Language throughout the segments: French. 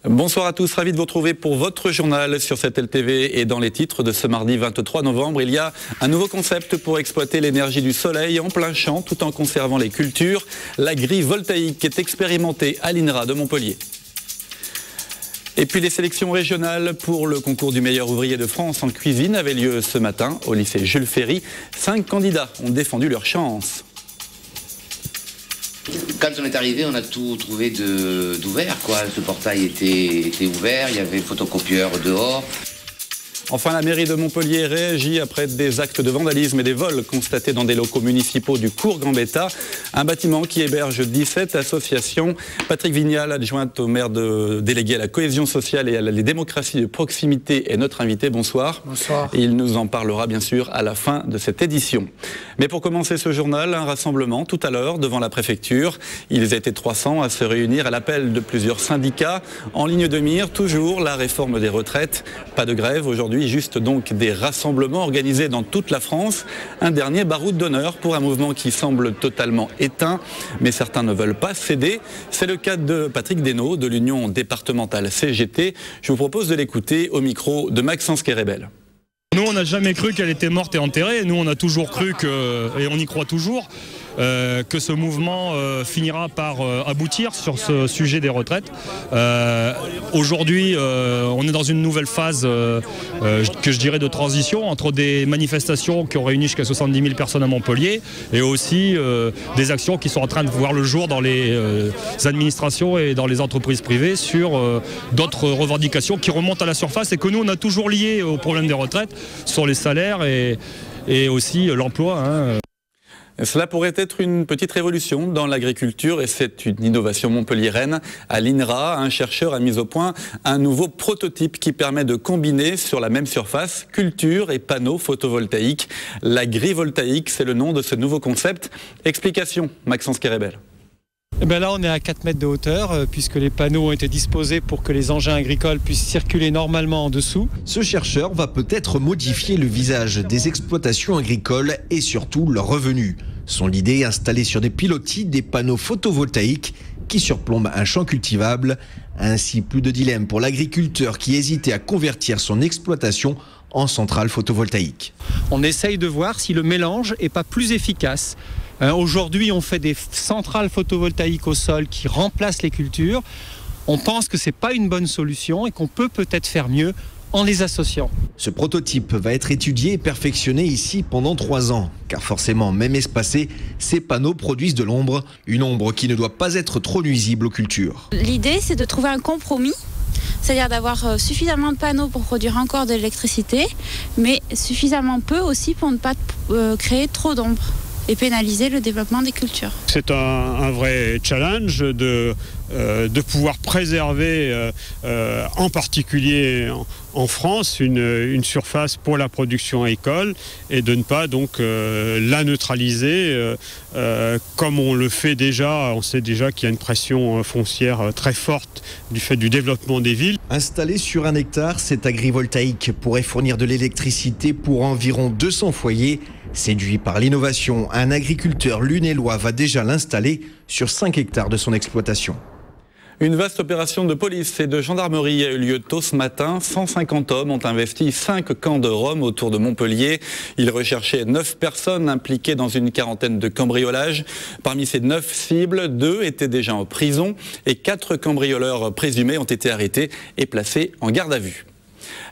Bonsoir à tous, ravi de vous retrouver pour votre journal sur cette LTV. Et dans les titres de ce mardi 23 novembre, il y a un nouveau concept pour exploiter l'énergie du soleil en plein champ tout en conservant les cultures. L'agrivoltaïque est expérimentée à l'INRA de Montpellier. Et puis les sélections régionales pour le concours du meilleur ouvrier de France en cuisine avaient lieu ce matin au lycée Jules Ferry. 5 candidats ont défendu leur chance. Quand on est arrivé, on a tout trouvé d'ouvert, quoi. Ce portail était ouvert, il y avait photocopieur dehors. Enfin, la mairie de Montpellier réagit après des actes de vandalisme et des vols constatés dans des locaux municipaux du cours Gambetta, un bâtiment qui héberge 17 associations. Patrick Vignal, adjoint au maire délégué à la cohésion sociale et à la démocratie de proximité, est notre invité. Bonsoir. Bonsoir. Et il nous en parlera bien sûr à la fin de cette édition. Mais pour commencer ce journal, un rassemblement tout à l'heure devant la préfecture. Ils étaient 300 à se réunir à l'appel de plusieurs syndicats. En ligne de mire, toujours la réforme des retraites. Pas de grève aujourd'hui. Juste donc des rassemblements organisés dans toute la France. Un dernier baroud d'honneur pour un mouvement qui semble totalement éteint, mais certains ne veulent pas céder. C'est le cas de Patrick Desnaud de l'Union départementale CGT. Je vous propose de l'écouter au micro de Maxence Kérébel. Nous, on n'a jamais cru qu'elle était morte et enterrée. Nous, on a toujours cru et on y croit toujours, que ce mouvement finira par aboutir sur ce sujet des retraites. Aujourd'hui, on est dans une nouvelle phase que je dirais de transition entre des manifestations qui ont réuni jusqu'à 70 000 personnes à Montpellier et aussi des actions qui sont en train de voir le jour dans les administrations et dans les entreprises privées sur d'autres revendications qui remontent à la surface et que nous, on a toujours liées au problème des retraites sur les salaires et aussi l'emploi. Cela pourrait être une petite révolution dans l'agriculture et c'est une innovation montpelliéraine. À l'INRA, un chercheur a mis au point un nouveau prototype qui permet de combiner sur la même surface culture et panneaux photovoltaïques. L'agrivoltaïque, c'est le nom de ce nouveau concept. Explication, Maxence Kérébel. Eh bien là, on est à 4 mètres de hauteur, puisque les panneaux ont été disposés pour que les engins agricoles puissent circuler normalement en dessous. Ce chercheur va peut-être modifier le visage des exploitations agricoles et surtout leurs revenus. Son idée, installer sur des pilotis des panneaux photovoltaïques qui surplombent un champ cultivable. Ainsi, plus de dilemme pour l'agriculteur qui hésitait à convertir son exploitation en centrale photovoltaïque. On essaye de voir si le mélange n'est pas plus efficace. Aujourd'hui, on fait des centrales photovoltaïques au sol qui remplacent les cultures. On pense que ce n'est pas une bonne solution et qu'on peut peut-être faire mieux en les associant. Ce prototype va être étudié et perfectionné ici pendant 3 ans. Car forcément, même espacés, ces panneaux produisent de l'ombre. Une ombre qui ne doit pas être trop nuisible aux cultures. L'idée, c'est de trouver un compromis. C'est-à-dire d'avoir suffisamment de panneaux pour produire encore de l'électricité, mais suffisamment peu aussi pour ne pas créer trop d'ombre et pénaliser le développement des cultures. C'est un vrai challenge de pouvoir préserver, en particulier en France, une surface pour la production agricole et de ne pas donc la neutraliser comme on le fait déjà. On sait déjà qu'il y a une pression foncière très forte du fait du développement des villes. Installé sur 1 hectare, cet agrivoltaïque pourrait fournir de l'électricité pour environ 200 foyers. Séduit par l'innovation, un agriculteur lunélois va déjà l'installer sur 5 hectares de son exploitation. Une vaste opération de police et de gendarmerie a eu lieu tôt ce matin. 150 hommes ont investi 5 camps de Rome autour de Montpellier. Ils recherchaient 9 personnes impliquées dans une quarantaine de cambriolages. Parmi ces 9 cibles, 2 étaient déjà en prison et 4 cambrioleurs présumés ont été arrêtés et placés en garde à vue.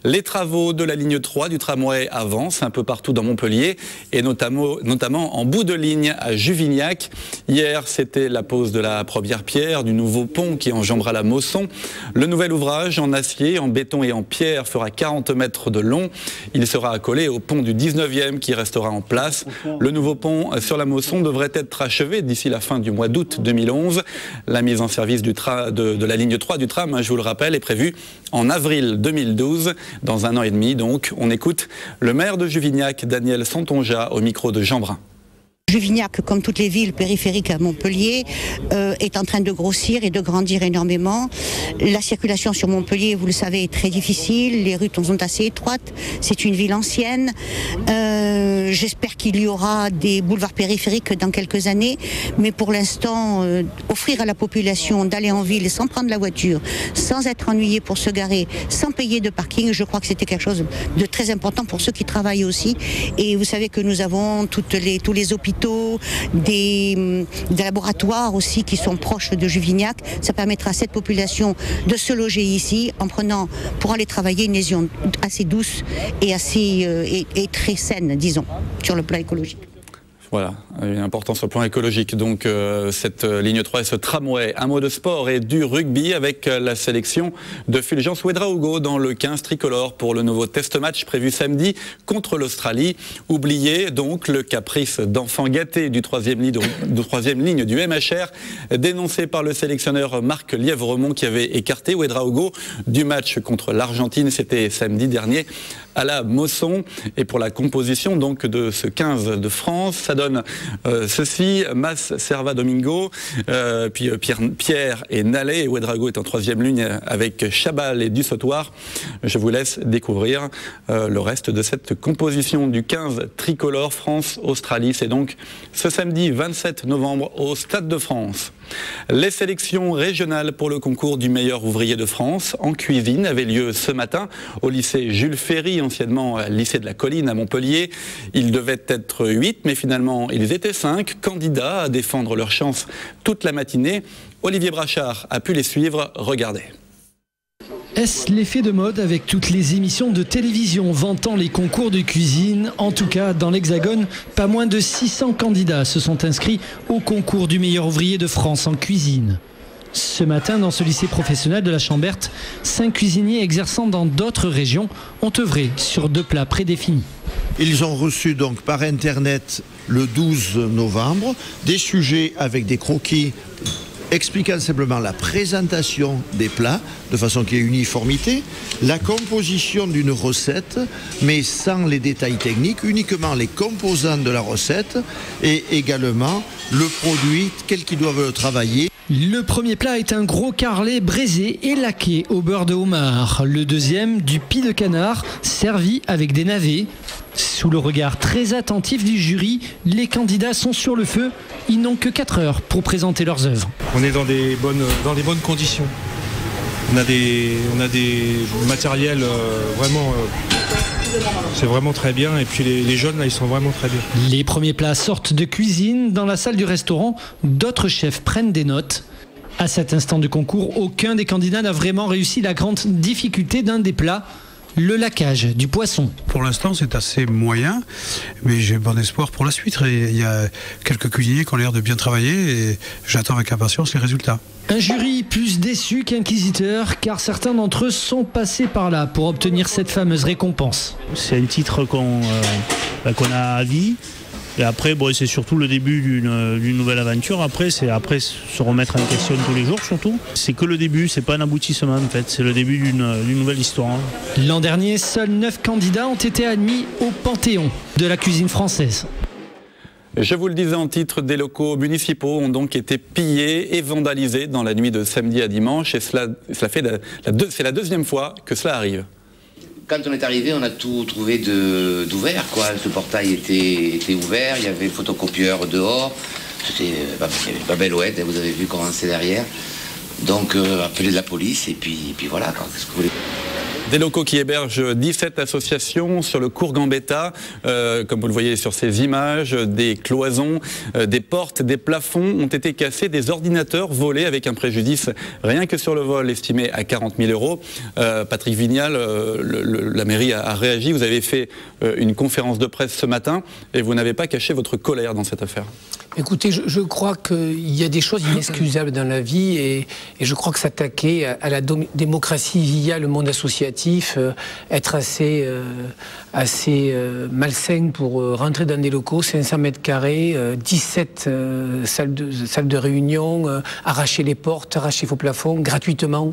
Les travaux de la ligne 3 du tramway avancent un peu partout dans Montpellier et notamment en bout de ligne à Juvignac. Hier, c'était la pose de la première pierre du nouveau pont qui enjambera la Mosson. Le nouvel ouvrage en acier, en béton et en pierre fera 40 mètres de long. Il sera accolé au pont du 19e qui restera en place. Le nouveau pont sur la Mosson devrait être achevé d'ici la fin du mois d'août 2011. La mise en service de la ligne 3 du tram, je vous le rappelle, est prévue en avril 2012. Dans 1 an et demi, donc, on écoute le maire de Juvignac, Daniel Santonja, au micro de Jean Brun. Juvignac, comme toutes les villes périphériques à Montpellier, est en train de grossir et de grandir énormément. La circulation sur Montpellier, vous le savez, est très difficile. Les rues sont assez étroites. C'est une ville ancienne. J'espère qu'il y aura des boulevards périphériques dans quelques années, mais pour l'instant, offrir à la population d'aller en ville sans prendre la voiture, sans être ennuyé pour se garer, sans payer de parking, je crois que c'était quelque chose de très important pour ceux qui travaillent aussi. Et vous savez que nous avons tous les hôpitaux, des laboratoires aussi qui sont proches de Juvignac. Ça permettra à cette population de se loger ici en prenant pour aller travailler une liaison assez douce et et très saine, disons, sur le plan écologique. Voilà, une importance sur le plan écologique. Donc cette ligne 3 et ce tramway. Un mot de sport et du rugby avec la sélection de Fulgence Ouedraogo dans le 15 tricolore pour le nouveau test match prévu samedi contre l'Australie. Oubliez donc le caprice d'enfant gâté du troisième ligne du MHR dénoncé par le sélectionneur Marc Lièvremont qui avait écarté Ouedraogo du match contre l'Argentine. C'était samedi dernier à la Mosson. Et pour la composition donc de ce 15 de France, ça donne ceci: Mas, Serva, Domingo, puis Pierre et Nallet, et Ouedraogo est en troisième ligne avec Chabal et Dussautoir. Je vous laisse découvrir le reste de cette composition du 15 tricolore France-Australie. C'est donc ce samedi 27 novembre au Stade de France. Les sélections régionales pour le concours du meilleur ouvrier de France en cuisine avaient lieu ce matin au lycée Jules Ferry, anciennement lycée de la Colline à Montpellier. Ils devaient être 8, mais finalement ils étaient 5 candidats à défendre leur chance toute la matinée. Olivier Brachard a pu les suivre. Regardez. Est-ce l'effet de mode avec toutes les émissions de télévision vantant les concours de cuisine? En tout cas, dans l'Hexagone, pas moins de 600 candidats se sont inscrits au concours du meilleur ouvrier de France en cuisine. Ce matin, dans ce lycée professionnel de la Chamberte, 5 cuisiniers exerçant dans d'autres régions ont œuvré sur 2 plats prédéfinis. Ils ont reçu donc par Internet le 12 novembre des sujets avec des croquis expliquant simplement la présentation des plats de façon qu'il y ait uniformité, la composition d'une recette, mais sans les détails techniques, uniquement les composants de la recette et également le produit, quel qu'ils doivent le travailler. Le premier plat est un gros carlet braisé et laqué au beurre de homard. Le deuxième, du pis de canard, servi avec des navets. Sous le regard très attentif du jury, les candidats sont sur le feu. Ils n'ont que 4 heures pour présenter leurs œuvres. On est dans des bonnes conditions. On a des matériels vraiment... c'est vraiment très bien. Et puis les jeunes, là, ils sont vraiment très bien. Les premiers plats sortent de cuisine. Dans la salle du restaurant, d'autres chefs prennent des notes. À cet instant du concours, aucun des candidats n'a vraiment réussi la grande difficulté d'un des plats, le laquage du poisson. Pour l'instant, c'est assez moyen, mais j'ai bon espoir pour la suite. Il y a quelques cuisiniers qui ont l'air de bien travailler et j'attends avec impatience les résultats. Un jury plus déçu qu'inquisiteur, car certains d'entre eux sont passés par là pour obtenir cette fameuse récompense. C'est un titre qu'on a à vie. Et après, bon, c'est surtout le début d'une nouvelle aventure. Après, c'est se remettre en question tous les jours, surtout. C'est que le début, c'est pas un aboutissement en fait. C'est le début d'une nouvelle histoire. L'an dernier, seuls 9 candidats ont été admis au Panthéon de la cuisine française. Je vous le disais en titre, des locaux municipaux ont donc été pillés et vandalisés dans la nuit de samedi à dimanche. Et c'est la deuxième fois que cela arrive. Quand on est arrivé, on a tout trouvé d'ouvert, quoi. Ce portail était ouvert, il y avait le photocopieur dehors. C'était pas belle ouette, vous avez vu comment c'est derrière. Donc, appeler de la police, et puis voilà, qu'est-ce que vous voulez. Des locaux qui hébergent 17 associations sur le cours Gambetta, comme vous le voyez sur ces images, des cloisons, des portes, des plafonds ont été cassés, des ordinateurs volés avec un préjudice rien que sur le vol estimé à 40 000 euros. Patrick Vignal, la mairie a réagi, vous avez fait une conférence de presse ce matin et vous n'avez pas caché votre colère dans cette affaire. Écoutez, je crois qu'il y a des choses inexcusables dans la vie et je crois que s'attaquer à la démocratie via le monde associatif, être assez malsain pour rentrer dans des locaux, 500 mètres carrés, 17 salles de réunion, arracher les portes, arracher vos plafonds gratuitement.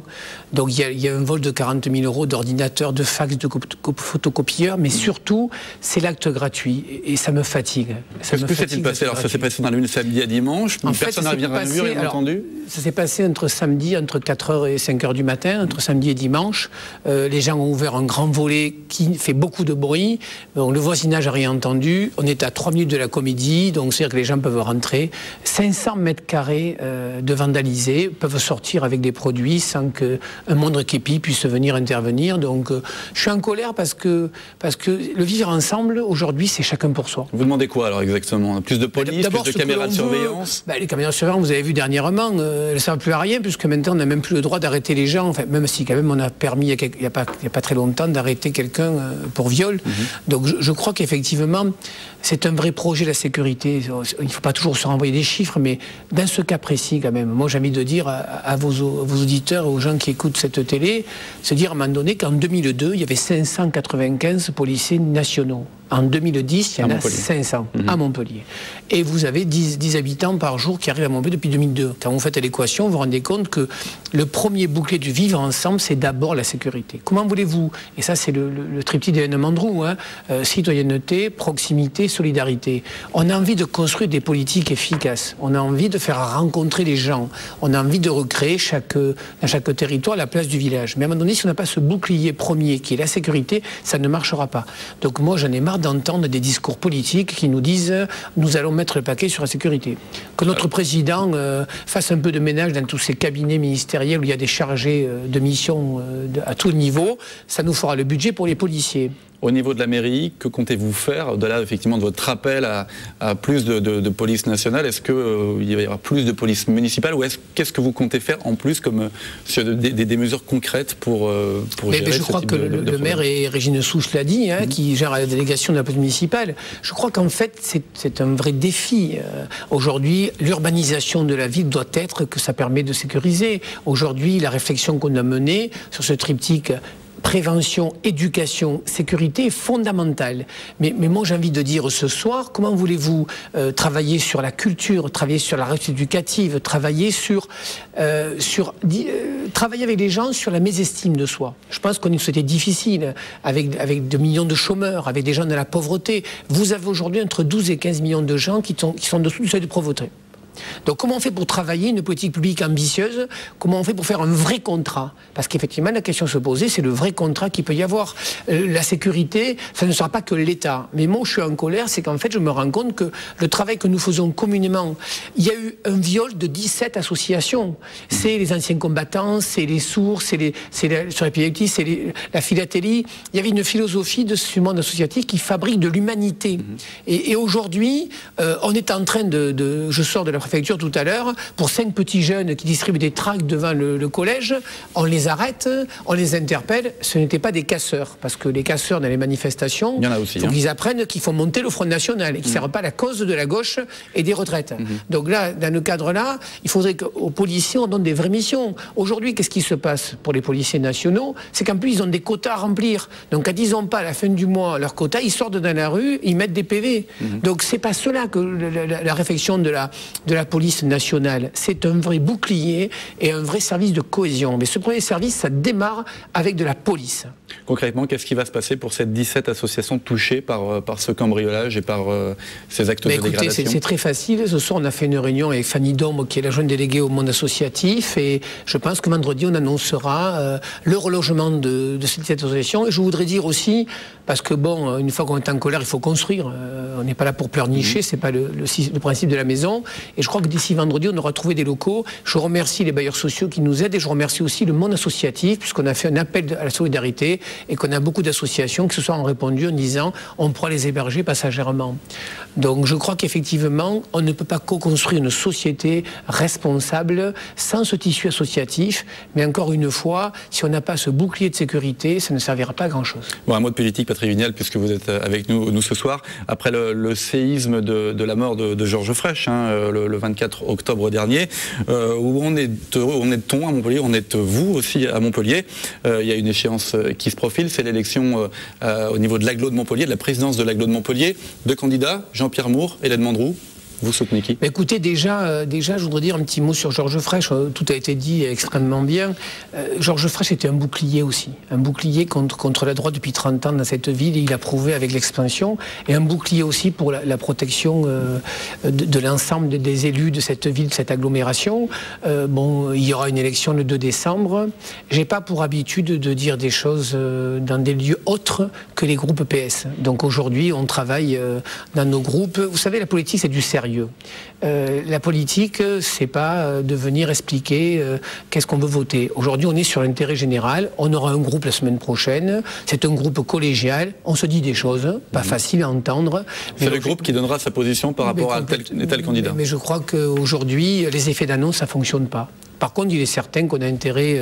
Donc il y a un vol de 40 000 euros d'ordinateurs, de fax, de photocopieurs, mais surtout c'est l'acte gratuit et ça me fatigue. Qu'est-ce que s'est-il passé? Alors ça s'est passé dans l'une samedi à dimanche. Personne n'a rien vu, rien entendu. Ça s'est passé entre 4h et 5h du matin, entre samedi et dimanche. Les gens ont ouvert un grand volet qui fait beaucoup de bruit. Donc, le voisinage n'a rien entendu. On est à 3 minutes de la comédie, donc c'est-à-dire que les gens peuvent rentrer. 500 mètres carrés de vandalisés, peuvent sortir avec des produits sans qu'un moindre képi puisse venir intervenir. Donc je suis en colère parce que le vivre ensemble, aujourd'hui, c'est chacun pour soi. Vous demandez quoi alors exactement? Plus de police, plus de caméras de surveillance? Les caméras de surveillance, vous avez vu dernièrement, elles ne servent plus à rien, puisque maintenant on n'a même plus le droit d'arrêter les gens. Enfin, même si quand même on a permis il n'y a pas très longtemps d'arrêter quelqu'un pour viol. Donc je crois qu'effectivement, c'est un vrai projet, la sécurité. Il ne faut pas toujours se renvoyer des chiffres, mais dans ce cas précis quand même, moi j'ai envie de dire à vos auditeurs, aux gens qui écoutent cette télé, se dire à un moment donné qu'en 2002, il y avait 595 policiers nationaux. En 2010, il y en a 500 à Montpellier. Et vous avez 10 habitants par jour qui arrivent à Montpellier depuis 2002. Quand vous faites l'équation, vous vous rendez compte que le premier bouclier du vivre ensemble, c'est d'abord la sécurité. Comment voulez-vous, et ça c'est le triptyque d'Hélène Mandrou, citoyenneté, proximité, solidarité. On a envie de construire des politiques efficaces. On a envie de faire rencontrer les gens. On a envie de recréer dans chaque territoire la place du village. Mais à un moment donné, si on n'a pas ce bouclier premier qui est la sécurité, ça ne marchera pas. Donc moi, j'en ai marre d'entendre des discours politiques qui nous disent nous allons mettre le paquet sur la sécurité. Que notre président fasse un peu de ménage dans tous ces cabinets ministériels où il y a des chargés de mission à tout niveau, ça nous fera le budget pour les policiers. Au niveau de la mairie, que comptez-vous faire au-delà effectivement de votre appel à plus de police nationale? Est-ce qu'il va y avoir plus de police municipale ou qu'est-ce que vous comptez faire en plus comme sur des mesures concrètes pour gérer je crois que le maire, et Régine Souche l'a dit, qui gère la délégation de la police municipale, je crois qu'en fait c'est un vrai défi. Aujourd'hui, l'urbanisation de la ville doit être que ça permet de sécuriser. Aujourd'hui, la réflexion qu'on a menée sur ce triptyque prévention, éducation, sécurité est fondamentale. Mais moi j'ai envie de dire ce soir, comment voulez-vous travailler sur la culture, travailler sur la réussite éducative, travailler travailler avec les gens sur la mésestime de soi. Je pense qu'on est une société difficile, avec 2 millions de chômeurs, avec des gens de la pauvreté. Vous avez aujourd'hui entre 12 et 15 millions de gens qui sont dessous du seuil de pauvreté. Donc comment on fait pour travailler une politique publique ambitieuse? Comment on fait pour faire un vrai contrat? Parce qu'effectivement, la question se posait, c'est le vrai contrat qu'il peut y avoir. La sécurité, ça ne sera pas que l'État. Mais moi, je suis en colère, c'est qu'en fait, je me rends compte que le travail que nous faisons communément, il y a eu un viol de 17 associations. C'est les anciens combattants, c'est les sourds, c'est sur l'épilepsie, c'est la philatélie. Il y avait une philosophie de ce monde associatif qui fabrique de l'humanité. Et aujourd'hui, on est en train je sors de la préfecture tout à l'heure, pour 5 petits jeunes qui distribuent des tracts devant le collège, on les arrête, on les interpelle, ce n'étaient pas des casseurs, parce que les casseurs dans les manifestations, il y en a aussi, faut qu'ils apprennent qu'il faut monter le Front National et qu'ils ne servent pas la cause de la gauche et des retraites. Donc là, dans le cadre-là, il faudrait qu'aux policiers, on donne des vraies missions. Aujourd'hui, qu'est-ce qui se passe pour les policiers nationaux? C'est qu'en plus, ils ont des quotas à remplir. Donc quand ils n'ont pas à la fin du mois leur quota, ils sortent dans la rue, ils mettent des PV. Donc c'est pas cela que la réflexion de la police nationale, c'est un vrai bouclier et un vrai service de cohésion. Mais ce premier service, ça démarre avec de la police. Concrètement, qu'est-ce qui va se passer pour ces 17 associations touchées par ce cambriolage et par ces actes de dégradation? C'est très facile. Ce soir, on a fait une réunion avec Fanny Dombe, qui est la jeune déléguée au monde associatif, et je pense que vendredi, on annoncera le relogement de ces 17 associations. Et je voudrais dire aussi, parce que bon, une fois qu'on est en colère, il faut construire. On n'est pas là pour pleurnicher, c'est pas le principe de la maison. Et je crois que d'ici vendredi, on aura trouvé des locaux. Je remercie les bailleurs sociaux qui nous aident et je remercie aussi le monde associatif, puisqu'on a fait un appel à la solidarité et qu'on a beaucoup d'associations qui se sont répondues en disant on pourra les héberger passagèrement. Donc je crois qu'effectivement, on ne peut pas co-construire une société responsable sans ce tissu associatif. Mais encore une fois, si on n'a pas ce bouclier de sécurité, ça ne servira pas à grand-chose. Bon, un mot de politique, Patrick Vignal, puisque vous êtes avec nous ce soir. Après le séisme de la mort de Georges Frêche, le 24 octobre dernier, où on est-on à Montpellier, on est vous aussi à Montpellier. Il y a une échéance qui se profile, c'est l'élection au niveau de l'agglo de Montpellier, de la présidence de l'agglo de Montpellier. 2 candidats, Jean-Pierre Moore et Hélène Mandrou. Vous soutenez qui? Écoutez, déjà, je voudrais dire un petit mot sur Georges Frêche. Tout a été dit extrêmement bien. Georges Frêche était un bouclier aussi. Un bouclier contre la droite depuis 30 ans dans cette ville. Et il a prouvé avec l'expansion. Et un bouclier aussi pour la protection de l'ensemble des élus de cette ville, de cette agglomération. Il y aura une élection le 2 décembre. J'ai pas pour habitude de dire des choses dans des lieux autres que les groupes PS. Donc aujourd'hui, on travaille dans nos groupes. Vous savez, la politique, c'est du sérieux. La politique, c'est pas de venir expliquer qu'est-ce qu'on veut voter. Aujourd'hui, on est sur l'intérêt général. On aura un groupe la semaine prochaine. C'est un groupe collégial. On se dit des choses, pas faciles à entendre. C'est le groupe qui donnera sa position par rapport à tel et tel candidat. Mais je crois qu'aujourd'hui, les effets d'annonce, ça fonctionne pas. Par contre, il est certain qu'on a intérêt,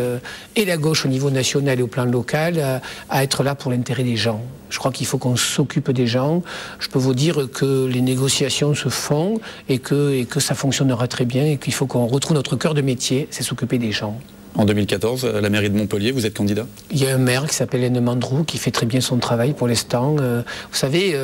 et la gauche au niveau national et au plan local, à être là pour l'intérêt des gens. Je crois qu'il faut qu'on s'occupe des gens. Je peux vous dire que les négociations se font et que ça fonctionnera très bien et qu'il faut qu'on retrouve notre cœur de métier, c'est s'occuper des gens. En 2014, la mairie de Montpellier, vous êtes candidat? Il y a un maire qui s'appelle Hélène Mandroux qui fait très bien son travail pour l'instant. Vous savez,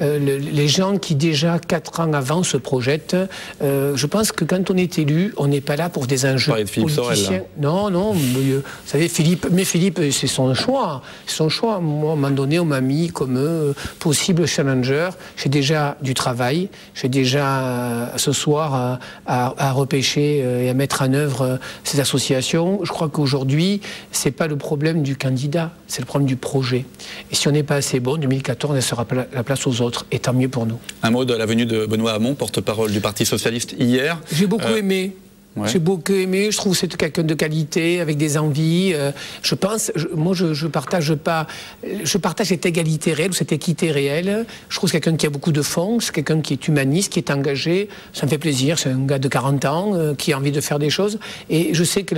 les gens qui déjà 4 ans avant se projettent, je pense que quand on est élu, on n'est pas là pour des enjeux politiciens. Sorel, non, vous savez, Philippe, c'est son choix. Son choix. Moi, à un moment donné, on m'a mis comme possible challenger. J'ai déjà du travail. J'ai déjà ce soir à repêcher et à mettre en œuvre ces associations. Je crois qu'aujourd'hui, ce n'est pas le problème du candidat, c'est le problème du projet. Et si on n'est pas assez bon, en 2014, on laissera la place aux autres, et tant mieux pour nous. Un mot de la venue de Benoît Hamon, porte-parole du Parti Socialiste, hier. J'ai beaucoup aimé. Ouais. J'ai beaucoup aimé, je trouve que c'est quelqu'un de qualité, avec des envies. Je pense, moi je partage cette égalité réelle, cette équité réelle. Je trouve que c'est quelqu'un qui a beaucoup de fond, c'est quelqu'un qui est humaniste, qui est engagé. Ça me fait plaisir, c'est un gars de 40 ans qui a envie de faire des choses. Et je sais que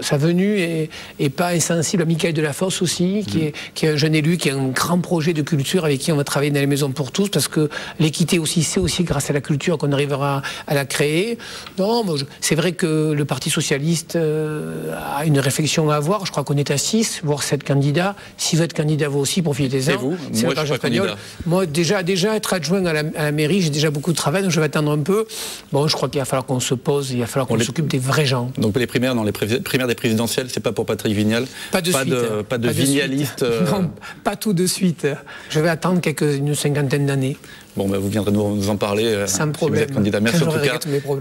sa venue est pas insensible à Michael Delafosse aussi, qui est un jeune élu, qui a un grand projet de culture avec qui on va travailler dans les maisons pour tous, parce que l'équité aussi, c'est aussi grâce à la culture qu'on arrivera à la créer. Non, moi, c'est vrai que le Parti Socialiste a une réflexion à avoir. Je crois qu'on est à 6, voire 7 candidats. Si vous êtes candidat, vous aussi, profitez-en. Et vous? Moi, je suis pas candidat. Moi, déjà être adjoint à la mairie, j'ai déjà beaucoup de travail, donc je vais attendre un peu. Bon, je crois qu'il va falloir qu'on se pose, il va falloir qu'on s'occupe des vrais gens. Donc les primaires, les primaires des présidentielles, c'est pas pour Patrick Vignal? Pas de suite. Pas de vignaliste Non, pas tout de suite. Je vais attendre une cinquantaine d'années. Bon, vous viendrez nous en parler sans problème. Si vous êtes candidat. Merci en tout cas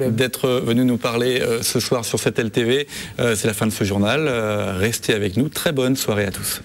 d'être venu nous parler ce soir sur cette LTV. C'est la fin de ce journal. Restez avec nous. Très bonne soirée à tous.